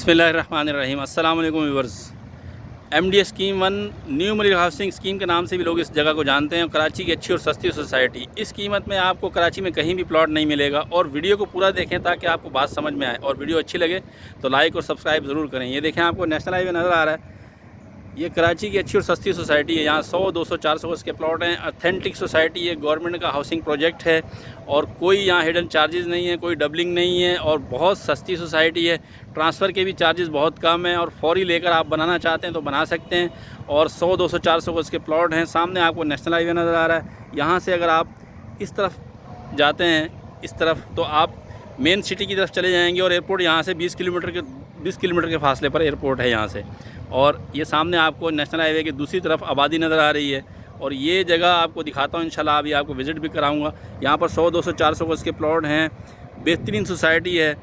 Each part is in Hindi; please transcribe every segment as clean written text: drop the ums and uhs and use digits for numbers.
बिस्मिल्लाहिर्रहमानिर्रहीम। अस्सलाम वालेकुम viewers. MDS scheme 1 new Malik housing scheme के नाम से भी लोग इस जगह को जानते हैं। कराची की अच्छी और सस्ती सोसाइटी। इस कीमत में आपको कराची में कहीं भी प्लॉट नहीं मिलेगा। और वीडियो को पूरा देखें ताकि आपको बात समझ में आए, और वीडियो अच्छी लगे तो लाइक और सब्सक्राइब ज़रूर करें। ये देखें, आपको नेशनल हाईवे नज़र आ रहा है। ये कराची की अच्छी और सस्ती सोसाइटी है। यहाँ 100, 200, 400 गज के प्लॉट हैं। ऑथेंटिक सोसाइटी, ये गवर्नमेंट का हाउसिंग प्रोजेक्ट है और कोई यहाँ हिडन चार्जेस नहीं है, कोई डबलिंग नहीं है और बहुत सस्ती सोसाइटी है। ट्रांसफ़र के भी चार्जेस बहुत कम हैं और फौरी लेकर आप बनाना चाहते हैं तो बना सकते हैं। और 100, 200, 400 गज के प्लॉट हैं। सामने आपको नेशनल हाईवे नज़र आ रहा है। यहाँ से अगर आप इस तरफ जाते हैं, इस तरफ, तो आप मेन सिटी की तरफ चले जाएंगे और एयरपोर्ट यहाँ से 20 किलोमीटर के फासले पर एयरपोर्ट है यहाँ से। और ये सामने आपको नेशनल हाईवे की दूसरी तरफ आबादी नज़र आ रही है। और ये जगह आपको दिखाता हूँ इंशाल्लाह, अभी आपको विज़िट भी कराऊँगा। यहाँ पर 100, 200, 400 गज के प्लॉट हैं। बेहतरीन सोसाइटी है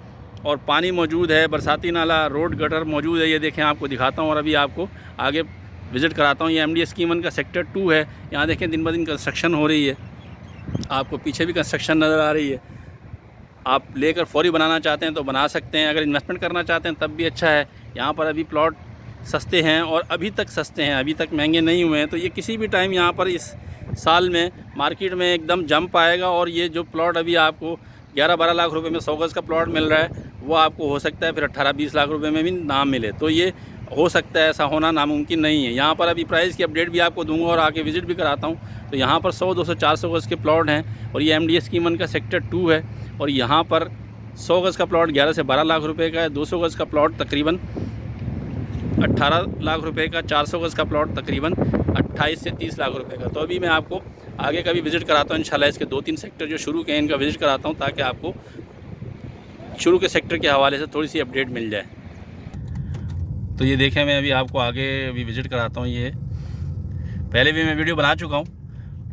और पानी मौजूद है, बरसाती नाला, रोड गटर मौजूद है। ये देखें, आपको दिखाता हूँ और अभी आपको आगे विज़िट कराता हूँ। ये MDS स्कीम 1 का सेक्टर 2 है। यहाँ देखें, दिन ब दिन कंस्ट्रक्शन हो रही है। आपको पीछे भी कंस्ट्रक्शन नज़र आ रही है। आप लेकर फौरी बनाना चाहते हैं तो बना सकते हैं। अगर इन्वेस्टमेंट करना चाहते हैं तब भी अच्छा है। यहाँ पर अभी प्लॉट सस्ते हैं और अभी तक सस्ते हैं, अभी तक महंगे नहीं हुए हैं। तो ये किसी भी टाइम यहाँ पर इस साल में मार्केट में एकदम जंप आएगा। और ये जो प्लॉट अभी आपको 11-12 लाख रुपए में 100 गज़ का प्लॉट मिल रहा है, वो आपको हो सकता है फिर 18-20 लाख रुपए में भी ना मिले। तो ये हो सकता है, ऐसा होना नामुमकिन नहीं है। यहाँ पर अभी प्राइस की अपडेट भी आपको दूंगा और आके विज़िट भी कराता हूँ। तो यहाँ पर 100, 200, 400 गज़ के प्लॉट हैं और ये MDS स्कीम 1 का सेक्टर 2 है। और यहाँ पर 100 गज़ का प्लॉट 11 से 12 लाख रुपए का है। 200 गज़ का प्लॉट तकरीबन 18 लाख रुपए का। 400 गज़ का प्लॉट तकरीबन 28 से 30 लाख रुपए का। तो अभी मैं आपको आगे का भी विज़िट कराता हूँ इंशाल्लाह। इसके 2-3 सेक्टर जो शुरू के हैं, इनका विज़िट कराता हूँ ताकि आपको शुरू के सेक्टर के हवाले से थोड़ी सी अपडेट मिल जाए। तो ये देखें, मैं अभी आपको आगे अभी विज़िट कराता हूँ। ये पहले भी मैं वीडियो बना चुका हूँ,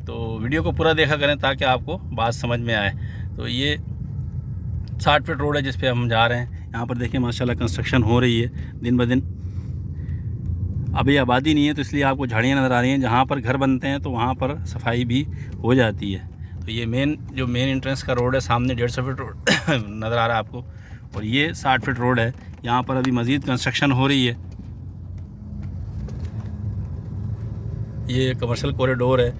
तो वीडियो को पूरा देखा करें ताकि आपको बात समझ में आए। तो ये 60 फीट रोड है जिस पे हम जा रहे हैं। यहाँ पर देखिए, माशाल्लाह कंस्ट्रक्शन हो रही है दिन ब दिन। अभी आबादी नहीं है तो इसलिए आपको झाड़ियाँ नज़र आ रही हैं। जहाँ पर घर बनते हैं तो वहाँ पर सफाई भी हो जाती है। तो ये मेन एंट्रेंस का रोड है। सामने 150 फीट रोड नज़र आ रहा है आपको और ये 60 फीट रोड है। यहाँ पर अभी मज़ीद कंस्ट्रक्शन हो रही है। ये कमर्शियल कॉरिडोर है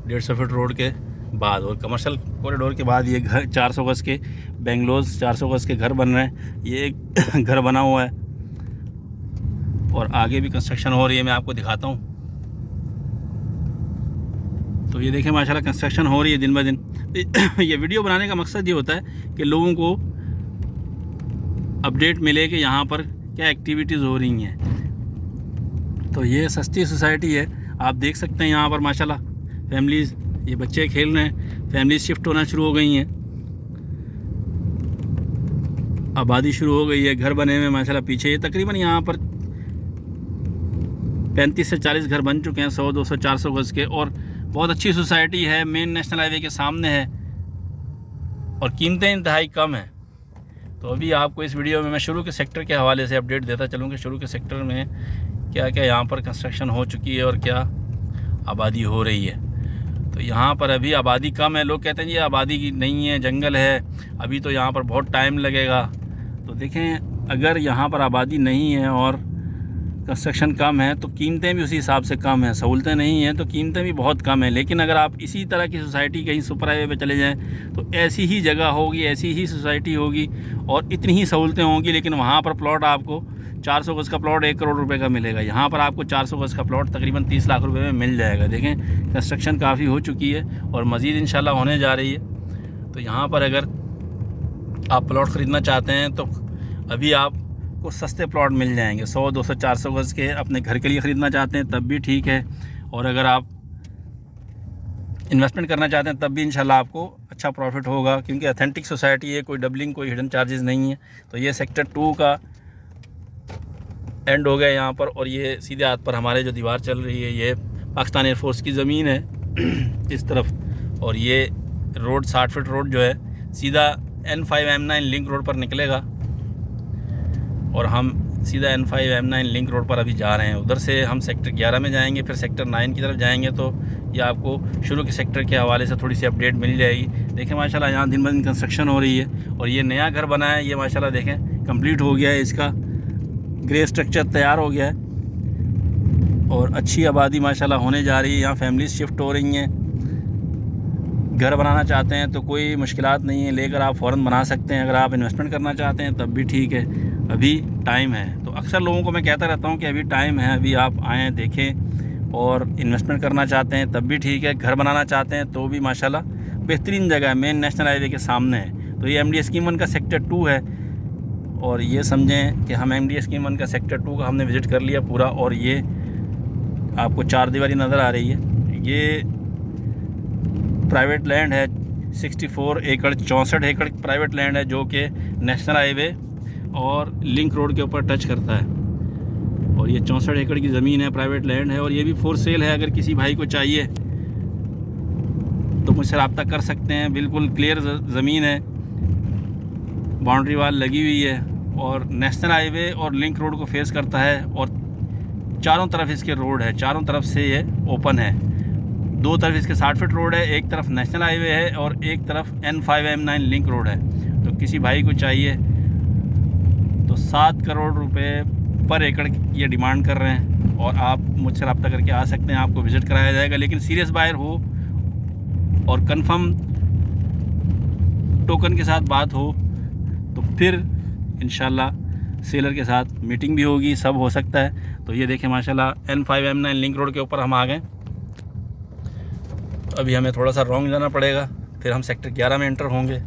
150 फीट रोड के बाद। और कमर्शियल कॉरिडोर के बाद ये घर 400 गज़ के बेंगलोज 400 गज़ के घर बन रहे हैं। ये एक घर बना हुआ है और आगे भी कंस्ट्रक्शन हो रही है, मैं आपको दिखाता हूँ। तो ये देखें, माशाल्लाह कंस्ट्रक्शन हो रही है दिन ब दिन। ये वीडियो बनाने का मकसद ये होता है कि लोगों को अपडेट मिले कि यहाँ पर क्या एक्टिविटीज़ हो रही हैं। तो ये सस्ती सोसाइटी है, आप देख सकते हैं। यहाँ पर माशाल्लाह फैमिलीज़, ये बच्चे खेल रहे हैं, फैमिलीज़ शिफ्ट होना शुरू हो गई हैं, आबादी शुरू हो गई है, घर बने हुए माशाल्लाह। पीछे ये तकरीबन यहाँ पर 35 से 40 घर बन चुके हैं 100, 200, 400 गज़ के। और बहुत अच्छी सोसाइटी है, मेन नेशनल हाईवे के सामने है और कीमतें इंतहाई कम हैं। तो अभी आपको इस वीडियो में मैं शुरू के सेक्टर के हवाले से अपडेट देता चलूँ कि शुरू के सेक्टर में क्या क्या यहाँ पर कंस्ट्रक्शन हो चुकी है और क्या आबादी हो रही है। तो यहाँ पर अभी आबादी कम है। लोग कहते हैं ये आबादी नहीं है, जंगल है, अभी तो यहाँ पर बहुत टाइम लगेगा। तो देखें, अगर यहाँ पर आबादी नहीं है और कंस्ट्रक्शन कम है तो कीमतें भी उसी हिसाब से कम हैं। सहूलतें नहीं हैं तो कीमतें भी बहुत कम हैं। लेकिन अगर आप इसी तरह की सोसाइटी कहीं सुपर हाईवे पे चले जाएं तो ऐसी ही जगह होगी, ऐसी ही सोसाइटी होगी और इतनी ही सहूलतें होंगी। लेकिन वहाँ पर प्लॉट आपको 400 गज़ का प्लॉट 1 करोड़ रुपए का मिलेगा। यहाँ पर आपको 400 गज़ का प्लॉट तकरीबन 30 लाख रुपए में मिल जाएगा। देखें, कंस्ट्रक्शन काफ़ी हो चुकी है और मज़ीद इंशाल्लाह होने जा रही है। तो यहाँ पर अगर आप प्लॉट ख़रीदना चाहते हैं तो अभी आपको सस्ते प्लॉट मिल जाएंगे। 100, 200, 400 गज़ के अपने घर के लिए ख़रीदना चाहते हैं तब भी ठीक है, और अगर आप इन्वेस्टमेंट करना चाहते हैं तब भी इंशाल्लाह आपको अच्छा प्रॉफिट होगा, क्योंकि ऑथेंटिक सोसाइटी है, कोई डबलिंग, कोई हिडन चार्जेस नहीं है। तो ये सेक्टर 2 का एंड हो गया यहाँ पर। और ये सीधे हाथ पर हमारे जो दीवार चल रही है, ये पाकिस्तान एयरफोर्स की ज़मीन है इस तरफ। और ये रोड 60 फीट रोड जो है सीधा N5 M9 लिंक रोड पर निकलेगा और हम सीधा N5 M9 लिंक रोड पर अभी जा रहे हैं। उधर से हम सेक्टर 11 में जाएंगे, फिर सेक्टर 9 की तरफ जाएंगे। तो ये आपको शुरू के सेक्टर के हवाले से थोड़ी सी अपडेट मिल जाएगी। देखें माशाल्लाह यहाँ दिन ब दिन कंस्ट्रक्शन हो रही है और ये नया घर बना है, ये माशाल्लाह देखें कंप्लीट हो गया है इसका ग्रे स्ट्रक्चर तैयार हो गया है और अच्छी आबादी माशाल्लाह होने जा रही है। यहाँ फैमिलीज शिफ्ट हो रही हैं। घर बनाना चाहते हैं तो कोई मुश्किलात नहीं है, लेकर आप फ़ौरन बना सकते हैं। अगर आप इन्वेस्टमेंट करना चाहते हैं तब भी ठीक है, अभी टाइम है। तो अक्सर लोगों को मैं कहता रहता हूँ कि अभी टाइम है, अभी आप आएँ देखें। और इन्वेस्टमेंट करना चाहते हैं तब भी ठीक है, घर बनाना चाहते हैं तो भी माशाल्लाह बेहतरीन जगह है, मेन नेशनल हाईवे के सामने है। तो ये MD स्कीम 1 का सेक्टर 2 है और ये समझें कि हम MD स्कीम 1 का सेक्टर 2 का हमने विज़िट कर लिया पूरा। और ये आपको चार दीवारी नज़र आ रही है। ये प्राइवेट लैंड है, 64 एकड़ 64 एकड़ प्राइवेट लैंड है जो कि नेशनल हाईवे और लिंक रोड के ऊपर टच करता है। और ये 64 एकड़ की ज़मीन है, प्राइवेट लैंड है और ये भी फॉर सेल है। अगर किसी भाई को चाहिए तो मुझसे रब्ता कर सकते हैं। बिल्कुल क्लियर ज़मीन है, बाउंड्री वाल लगी हुई है और नेशनल हाईवे और लिंक रोड को फेस करता है और चारों तरफ इसके रोड है, चारों तरफ से ये ओपन है। दो तरफ इसके 60 फीट रोड है, एक तरफ नेशनल हाईवे है और एक तरफ N5M9 लिंक रोड है। तो किसी भाई को चाहिए तो 7 करोड़ रुपए पर एकड़ ये डिमांड कर रहे हैं और आप मुझसे रब्ता करके आ सकते हैं, आपको विज़िट कराया जाएगा। लेकिन सीरियस बायर हो और कंफर्म टोकन के साथ बात हो तो फिर इंशाल्लाह सेलर के साथ मीटिंग भी होगी, सब हो सकता है। तो ये देखें माशाल्लाह N5M9 लिंक रोड के ऊपर हम आ गए। अभी हमें थोड़ा सा रॉन्ग जाना पड़ेगा, फिर हम सेक्टर 11 में एंटर होंगे।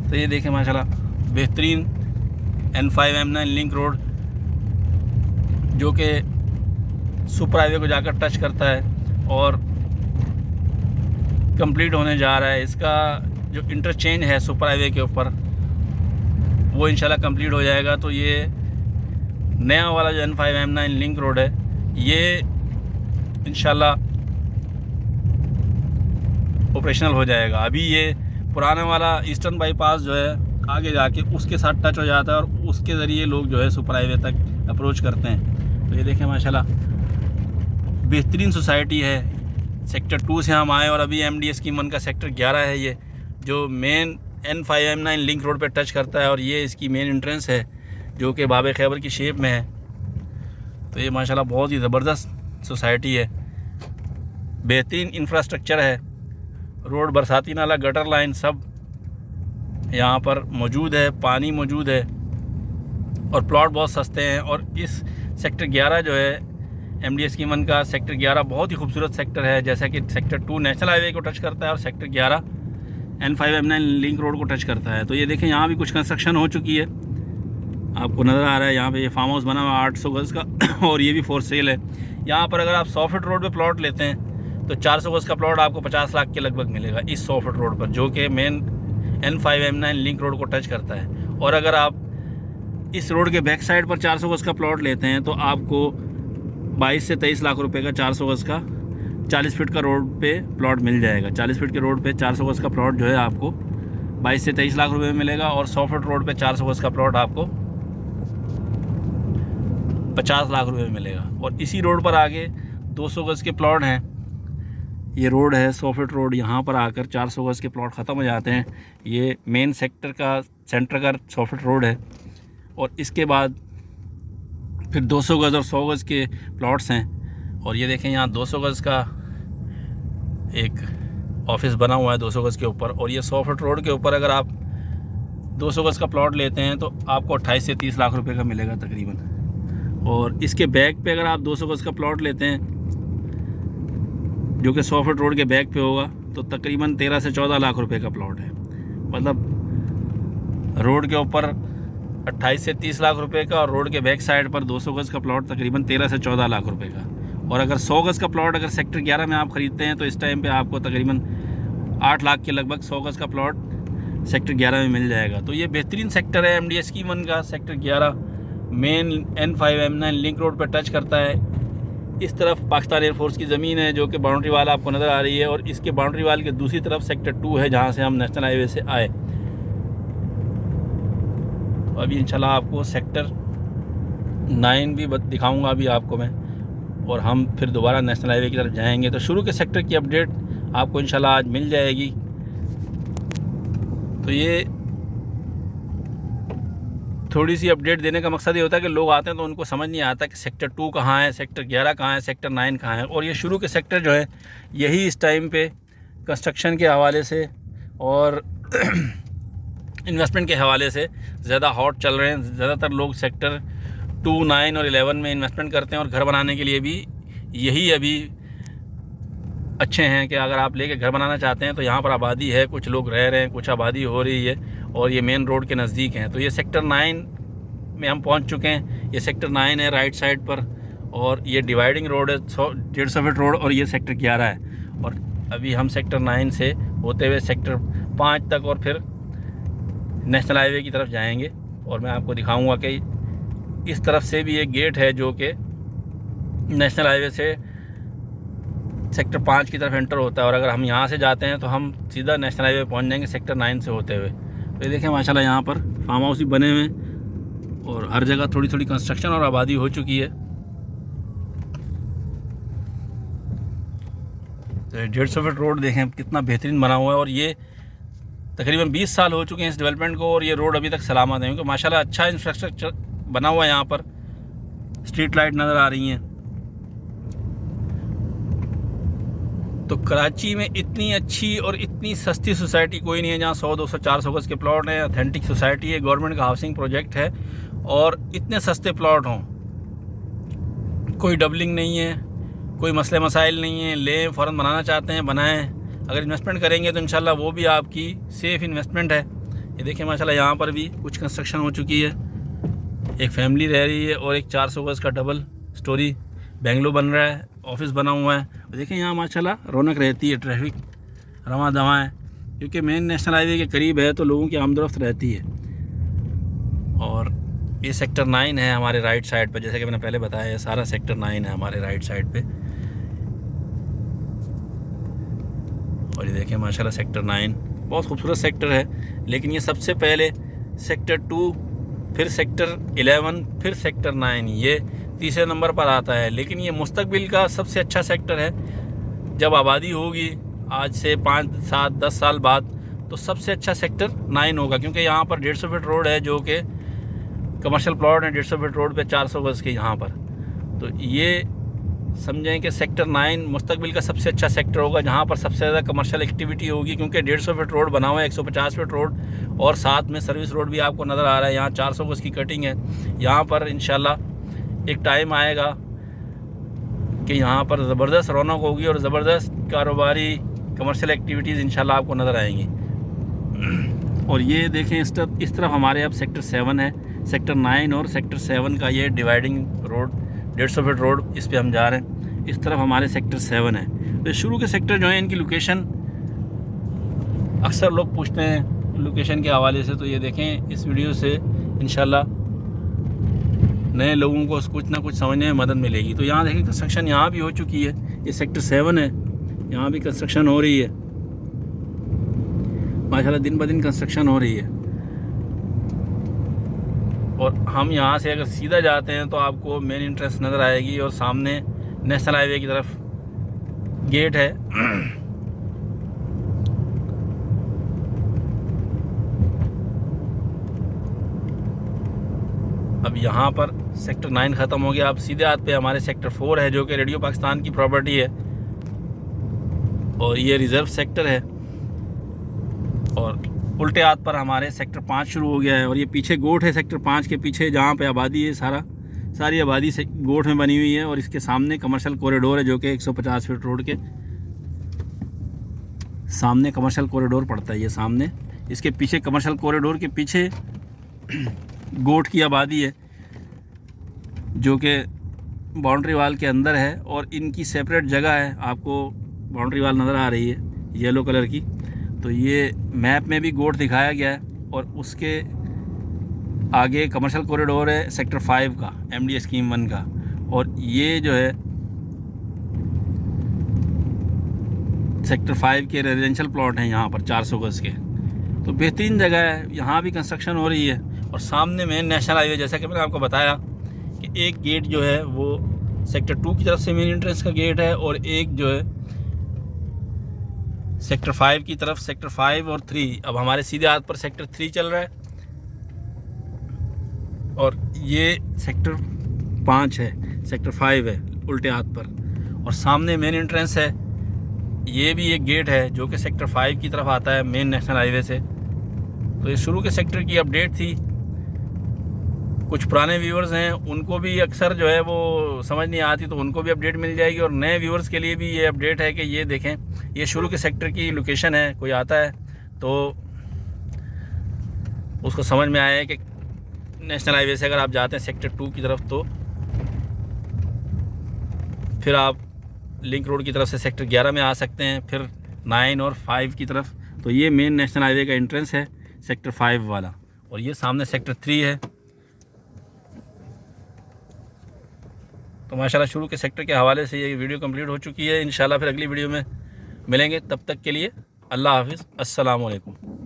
तो ये देखें माशाल्लाह बेहतरीन N5M9 लिंक रोड जो कि सुपर हाईवे को जाकर टच करता है और कंप्लीट होने जा रहा है। इसका जो इंटरचेंज है सुपर हाईवे के ऊपर वो इंशाल्लाह कंप्लीट हो जाएगा। तो ये नया वाला जो N5M9 लिंक रोड है ये इंशाल्लाह ऑपरेशनल हो जाएगा। अभी ये पुराना वाला ईस्टर्न बाईपास जो है आगे जाके उसके साथ टच हो जाता है और उसके ज़रिए लोग जो है सुपर हाईवे तक अप्रोच करते हैं। तो ये देखें माशाल्लाह बेहतरीन सोसाइटी है। सेक्टर 2 से हम आए और अभी MD स्कीम 1 का सेक्टर 11 है ये, जो मेन N5M9 लिंक रोड पे टच करता है और ये इसकी मेन एंट्रेंस है जो कि बाब खैबर की शेप में है। तो ये माशाल्लाह बहुत ही ज़बरदस्त सोसाइटी है, बेहतरीन इंफ्रास्ट्रक्चर है, रोड, बरसाती नाला, गटर लाइन सब यहाँ पर मौजूद है, पानी मौजूद है और प्लॉट बहुत सस्ते हैं। और इस सेक्टर 11 जो है MD स्कीम 1 का सेक्टर 11 बहुत ही खूबसूरत सेक्टर है। जैसा कि सेक्टर 2 नेशनल हाईवे को टच करता है और सेक्टर 11 N5M9 लिंक रोड को टच करता है। तो ये देखें यहाँ भी कुछ कंस्ट्रक्शन हो चुकी है, आपको नज़र आ रहा है। यहाँ पे ये फार्म हाउस बना हुआ 800 गज़ का और ये भी फॉर सेल है। यहाँ पर अगर आप 100 फीट रोड पे प्लॉट लेते हैं तो 400 गज़ का प्लॉट आपको 50 लाख के लगभग मिलेगा इस 100 फीट रोड पर, जो कि मेन N5M9 लिंक रोड को टच करता है। और अगर आप इस रोड के बैक साइड पर 400 गज़ का प्लॉट लेते हैं तो आपको 22 से 23 लाख रुपए का 400 गज़ का 40 फीट का रोड पे प्लॉट मिल जाएगा। 40 फीट के रोड पे 400 गज़ का प्लॉट जो है आपको 22 से 23 लाख रुपए में मिलेगा और 100 फीट रोड पे 400 गज़ का प्लॉट आपको 50 लाख रुपए में मिलेगा। और इसी रोड पर आगे 200 गज़ के प्लॉट हैं। ये रोड है 100 फीट रोड, यहाँ पर आकर 400 गज़ के प्लॉट ख़त्म हो जाते हैं। ये मेन सेक्टर का सेंटर का 100 फीट रोड है और इसके बाद फिर 200 गज़ और 100 गज़ के प्लॉट्स हैं। और ये देखें यहाँ 200 गज़ का एक ऑफिस बना हुआ है 200 गज़ के ऊपर। और ये 100 फीट रोड के ऊपर अगर आप 200 गज़ का प्लॉट लेते हैं तो आपको 28 से 30 लाख रुपए का मिलेगा तकरीबन। और इसके बैक पे अगर आप 200 गज़ का प्लॉट लेते हैं जो कि 100 फीट रोड के बैक पे होगा तो तकरीबन 13 से 14 लाख रुपए का प्लॉट है। मतलब रोड के ऊपर 28 से 30 लाख रुपए का और रोड के बैक साइड पर 200 गज़ का प्लॉट तकरीबन 13 से 14 लाख रुपए का। और अगर 100 गज़ का प्लॉट अगर सेक्टर 11 में आप ख़रीदते हैं तो इस टाइम पे आपको तकरीबन 8 लाख के लगभग 100 गज़ का प्लॉट सेक्टर 11 में मिल जाएगा। तो ये बेहतरीन सेक्टर है MD स्कीम 1 का sector 11, main N5M9 link road पर टच करता है। इस तरफ पाकिस्तान एयरफोर्स की ज़मीन है जो कि बाउंड्री वाल आपको नज़र आ रही है और इसके बाउंड्री वाल के दूसरी तरफ सेक्टर 2 है जहाँ से हम नेशनल हाईवे से आए। तो अभी इंशाल्लाह आपको सेक्टर 9 भी दिखाऊंगा अभी आपको मैं, और हम फिर दोबारा नेशनल हाईवे की तरफ जाएंगे। तो शुरू के सेक्टर की अपडेट आपको इंशाल्लाह आज मिल जाएगी। तो ये थोड़ी सी अपडेट देने का मकसद ये होता है कि लोग आते हैं तो उनको समझ नहीं आता कि सेक्टर 2 कहाँ है, सेक्टर 11 कहाँ है, सेक्टर 9 कहाँ है। और ये शुरू के सेक्टर जो है यही इस टाइम पे कंस्ट्रक्शन के हवाले से और इन्वेस्टमेंट के हवाले से ज़्यादा हॉट चल रहे हैं। ज़्यादातर लोग सेक्टर 2, 9 और 11 में इन्वेस्टमेंट करते हैं और घर बनाने के लिए भी यही अभी अच्छे हैं कि अगर आप लेके घर बनाना चाहते हैं तो यहाँ पर आबादी है, कुछ लोग रह रहे हैं, कुछ आबादी हो रही है और ये मेन रोड के नज़दीक हैं। तो ये सेक्टर 9 में हम पहुँच चुके हैं। ये सेक्टर 9 है राइट साइड पर और ये डिवाइडिंग रोड है 150 फीट रोड और ये सेक्टर 11 है। और अभी हम सेक्टर 9 से होते हुए सेक्टर 5 तक और फिर नेशनल हाईवे की तरफ जाएंगे। और मैं आपको दिखाऊंगा कि इस तरफ से भी एक गेट है जो कि नेशनल हाईवे से सेक्टर 5 की तरफ एंटर होता है। और अगर हम यहाँ से जाते हैं तो हम सीधा नेशनल हाईवे पहुँच जाएंगे सेक्टर 9 से होते हुए। तो ये देखें माशाल्लाह यहाँ पर फार्म हाउस भी बने हुए हैं और हर जगह थोड़ी थोड़ी कंस्ट्रक्शन और आबादी हो चुकी है। तो 150 फीट रोड देखें कितना बेहतरीन बना हुआ है और ये तकरीबन 20 साल हो चुके हैं इस डेवलपमेंट को और ये रोड अभी तक सलामत है क्योंकि माशाल्लाह अच्छा इंफ्रास्ट्रक्चर बना हुआ है। यहाँ पर स्ट्रीट लाइट नज़र आ रही हैं। तो कराची में इतनी अच्छी और इतनी सस्ती सोसाइटी कोई नहीं है जहाँ 100, 200, 400 गज के प्लॉट हैं। ऑथेंटिक सोसाइटी है, गवर्नमेंट का हाउसिंग प्रोजेक्ट है और इतने सस्ते प्लॉट हों, कोई डबलिंग नहीं है, कोई मसले मसाइल नहीं है। लें, फ़ौरन बनाना चाहते हैं बनाएं। अगर इन्वेस्टमेंट करेंगे तो इंशाल्लाह वो भी आपकी सेफ़ इन्वेस्टमेंट है। ये देखिए माशाल्लाह यहाँ पर भी कुछ कंस्ट्रक्शन हो चुकी है। एक फैमिली रह रही है और एक 400 गज का डबल स्टोरी बेंगलो बन रहा है, ऑफिस बना हुआ है। देखिए यहाँ माशाल्लाह रौनक रहती है, ट्रैफिक रवां दवां है क्योंकि मेन नेशनल हाईवे के करीब है तो लोगों की आमदोरफ्त रहती है। और ये सेक्टर 9 है हमारे राइट साइड पर, जैसे कि मैंने पहले बताया सारा सेक्टर 9 है हमारे राइट साइड पे। और ये देखिए माशाल्लाह सेक्टर 9 बहुत खूबसूरत सेक्टर है। लेकिन ये सबसे पहले सेक्टर 2, फिर सेक्टर 11, फिर सेक्टर 9, ये तीसरे नंबर पर आता है। लेकिन ये मुस्तकबिल का सबसे अच्छा सेक्टर है। जब आबादी होगी आज से 5, 7, 10 साल बाद तो सबसे अच्छा सेक्टर 9 होगा क्योंकि यहाँ पर 150 फीट रोड है जो कि कमर्शियल प्लॉट है। 150 फीट रोड पे 400 गज के यहाँ पर। तो ये समझें कि सेक्टर 9 मुस्तकबिल का सबसे अच्छा सेक्टर होगा जहाँ पर सबसे ज़्यादा कमर्शियल एक्टिविटी होगी क्योंकि 150 फीट रोड बना हुआ है, 150 फीट रोड और साथ में सर्विस रोड भी आपको नज़र आ रहा है। यहाँ 400 गज की कटिंग है। यहाँ पर इंशाल्लाह एक टाइम आएगा कि यहाँ पर ज़बरदस्त रौनक होगी और ज़बरदस्त कारोबारी कमर्शियल एक्टिविटीज़ इंशाल्लाह आपको नज़र आएंगी। और ये देखें इस तरफ हमारे अब सेक्टर 7 है। सेक्टर 9 और सेक्टर 7 का ये डिवाइडिंग रोड 150 फीट रोड, इस पे हम जा रहे हैं। इस तरफ हमारे सेक्टर 7 है। तो शुरू के सेक्टर जो है इनकी लोकेशन अक्सर लोग पूछते हैं लोकेशन के हवाले से। तो ये देखें इस वीडियो से इंशाल्लाह नए लोगों को कुछ ना कुछ समझने में मदद मिलेगी। तो यहाँ देखें कंस्ट्रक्शन यहाँ भी हो चुकी है। ये सेक्टर 7 है, यहाँ भी कंस्ट्रक्शन हो रही है माशाल्लाह, दिन ब दिन कंस्ट्रक्शन हो रही है। और हम यहाँ से अगर सीधा जाते हैं तो आपको मेन इंट्रेंस नज़र आएगी और सामने नेशनल हाईवे की तरफ गेट है। अब यहाँ पर सेक्टर 9 ख़त्म हो गया। अब सीधे हाथ पे हमारे सेक्टर 4 है जो कि रेडियो पाकिस्तान की प्रॉपर्टी है और ये रिज़र्व सेक्टर है। और उल्टे हाथ पर हमारे सेक्टर 5 शुरू हो गया है और ये पीछे गोट है सेक्टर 5 के पीछे जहाँ पे आबादी है, सारी आबादी से गोट में बनी हुई है। और इसके सामने कमर्शियल कॉरिडोर है जो कि 150 फीट रोड के सामने कमर्शियल कॉरिडोर पड़ता है। ये सामने इसके पीछे कमर्शियल कॉरिडोर के पीछे गोट की आबादी है जो कि बाउंड्री वाल के अंदर है और इनकी सेपरेट जगह है। आपको बाउंड्री वाल नज़र आ रही है येलो कलर की। तो ये मैप में भी गोट दिखाया गया है और उसके आगे कमर्शियल कॉरिडोर है सेक्टर 5 का, MDA स्कीम 1 का। और ये जो है सेक्टर 5 के रेजिडेंशियल प्लॉट हैं यहाँ पर 400 गज के। तो बेहतरीन जगह है, यहाँ भी कंस्ट्रक्शन हो रही है। और सामने में नेशनल हाईवे, जैसा कि मैंने आपको बताया कि एक गेट जो है वो सेक्टर 2 की तरफ से मेन एंट्रेंस का गेट है और एक जो है सेक्टर 5 की तरफ, सेक्टर 5 और 3। अब हमारे सीधे हाथ पर सेक्टर 3 चल रहा है और ये सेक्टर 5 है, सेक्टर 5 है उल्टे हाथ पर, और सामने मेन एंट्रेंस है। ये भी एक गेट है जो कि सेक्टर 5 की तरफ आता है मेन नेशनल हाईवे से। तो ये शुरू के सेक्टर की अपडेट थी। कुछ पुराने व्यूअर्स हैं उनको भी अक्सर जो है वो समझ नहीं आती, तो उनको भी अपडेट मिल जाएगी, और नए व्यूअर्स के लिए भी ये अपडेट है कि ये देखें, ये शुरू के सेक्टर की लोकेशन है। कोई आता है तो उसको समझ में आया है कि नेशनल हाईवे से अगर आप जाते हैं सेक्टर 2 की तरफ, तो फिर आप लिंक रोड की तरफ से सेक्टर 11 में आ सकते हैं, फिर 9 और 5 की तरफ। तो ये मेन नेशनल हाईवे का एंट्रेंस है सेक्टर 5 वाला, और ये सामने सेक्टर 3 है। तो माशाल्लाह शुरू के सेक्टर के हवाले से ये वीडियो कंप्लीट हो चुकी है। इंशाल्लाह फिर अगली वीडियो में मिलेंगे, तब तक के लिए अल्लाह हाफिज़, अस्सलाम वालेकुम।